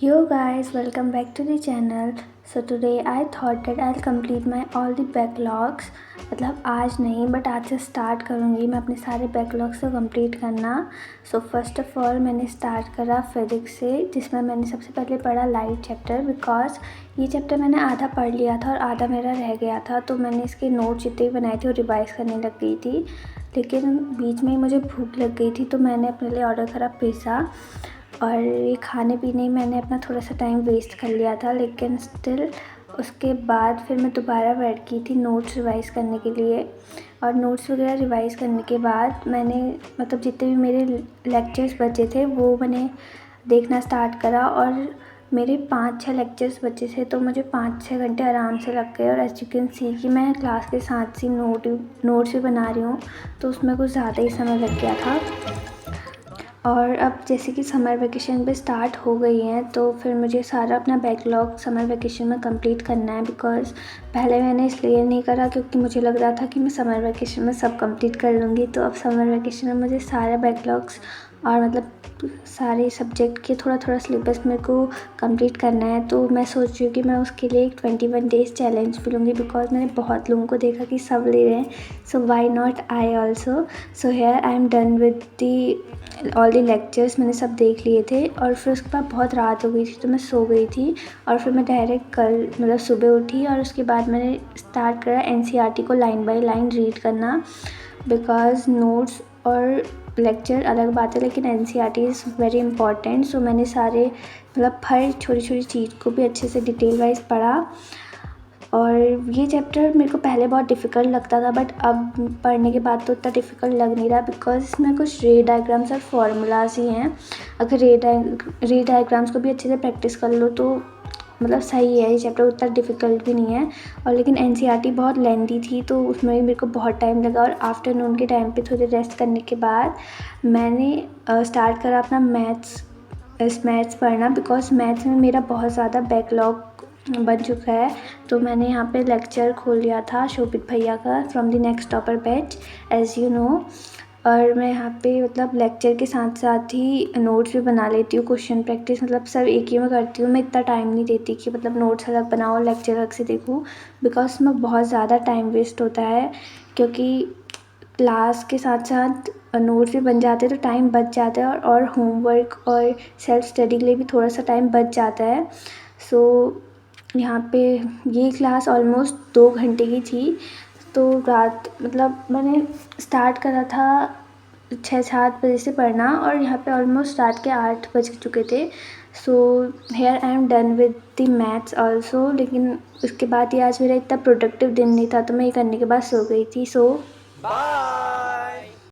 Yo guys, welcome back to the channel. So today I thought that I'll complete my all the backlogs. मतलब आज नहीं but आज से start करूँगी मैं अपने सारे बैकलॉग्स को कंप्लीट करना। सो फर्स्ट ऑफ़ ऑल मैंने स्टार्ट करा फिज़िक्स से, जिसमें मैंने सबसे पहले पढ़ा लाइट चैप्टर। बिकॉज ये चैप्टर मैंने आधा पढ़ लिया था और आधा मेरा रह गया था, तो मैंने इसके नोट जितने भी बनाए थे वो रिवाइज़ करने लग गई थी। लेकिन बीच में ही मुझे भूख लग गई थी, तो मैंने अपने लिए ऑर्डर करा पिज़्ज़ा। और ये खाने पीने ही मैंने अपना थोड़ा सा टाइम वेस्ट कर लिया था, लेकिन स्टिल उसके बाद फिर मैं दोबारा बैठ की थी नोट्स रिवाइज़ करने के लिए। और नोट्स वगैरह रिवाइज़ करने के बाद मैंने मतलब जितने भी मेरे लेक्चर्स बचे थे वो मैंने देखना स्टार्ट करा। और मेरे 5-6 लेक्चर्स बचे थे, तो मुझे 5-6 घंटे आराम से लग गए। और एज यू कैन सी कि मैं क्लास के साथ ही नोट्स भी बना रही हूँ, तो उसमें कुछ ज़्यादा ही समय लग गया था। और अब जैसे कि समर वेकेशन भी स्टार्ट हो गई हैं, तो फिर मुझे सारा अपना बैकलॉग समर वेकेशन में कंप्लीट करना है। बिकॉज़ पहले मैंने इसलिए नहीं करा क्योंकि मुझे लग रहा था कि मैं समर वेकेशन में सब कंप्लीट कर लूँगी। तो अब समर वेकेशन में मुझे सारे बैकलॉग्स और मतलब सारे सब्जेक्ट के थोड़ा सिलेबस मेरे को कंप्लीट करना है। तो मैं सोच रही हूँ कि मैं उसके लिए एक 21 डेज़ चैलेंज भी लूँगी। बिकॉज़ मैंने बहुत लोगों को देखा कि सब ले रहे हैं, so why not I also. So here I am done with the all the lectures, मैंने सब देख लिए थे। और फिर उसके बाद बहुत रात हो गई थी, तो मैं सो गई थी। और फिर मैं डायरेक्ट कल मतलब सुबह उठी और उसके बाद मैंने स्टार्ट करा एनसीईआरटी को लाइन बाय लाइन रीड करना। बिकॉज़ नोट्स और लेक्चर अलग बात है, लेकिन एनसीईआरटी इज़ वेरी इंपॉर्टेंट। सो मैंने सारे मतलब हर छोटी छोटी चीज़ को भी अच्छे से डिटेल वाइज पढ़ा। और ये चैप्टर मेरे को पहले बहुत डिफ़िकल्ट लगता था, बट अब पढ़ने के बाद तो उतना डिफ़िकल्ट लग नहीं रहा। बिकॉज़ इसमें कुछ रे डायग्राम्स और फार्मूलाज ही हैं। अगर रे डायग्राम्स को भी अच्छे से प्रैक्टिस कर लो तो मतलब सही है, ये चैप्टर उतना डिफ़िकल्ट भी नहीं है। और लेकिन एनसीईआरटी बहुत लेंथी थी, तो उसमें भी मेरे को बहुत टाइम लगा। और आफ्टरनून के टाइम पे थोड़ी रेस्ट करने के बाद मैंने स्टार्ट करा अपना मैथ्स पढ़ना। बिकॉज़ मैथ्स में मेरा बहुत ज़्यादा बैकलॉग बन चुका है। तो मैंने यहाँ पे लेक्चर खोल लिया था शोभित भैया का, from the next topper batch, as you know. और मैं यहाँ पे मतलब लेक्चर के साथ साथ ही नोट्स भी बना लेती हूँ, क्वेश्चन प्रैक्टिस मतलब सब एक ही में करती हूँ। मैं इतना टाइम नहीं देती कि मतलब नोट्स अलग बनाओ और लेक्चर अलग से देखूँ। बिकॉज इसमें बहुत ज़्यादा टाइम वेस्ट होता है, क्योंकि क्लास के साथ साथ नोट्स भी बन जाते हैं, तो टाइम बच जाता है। और होमवर्क और सेल्फ स्टडी के लिए भी थोड़ा सा टाइम बच जाता है। सो यहाँ पे ये क्लास ऑलमोस्ट 2 घंटे की थी। तो रात मतलब मैंने स्टार्ट करा था 6-7 बजे से पढ़ना, और यहाँ पे ऑलमोस्ट रात के 8 बज चुके थे। So here I am done with the maths also. लेकिन उसके बाद ये आज मेरा इतना प्रोडक्टिव दिन नहीं था, तो मैं ये करने के बाद सो गई थी। सो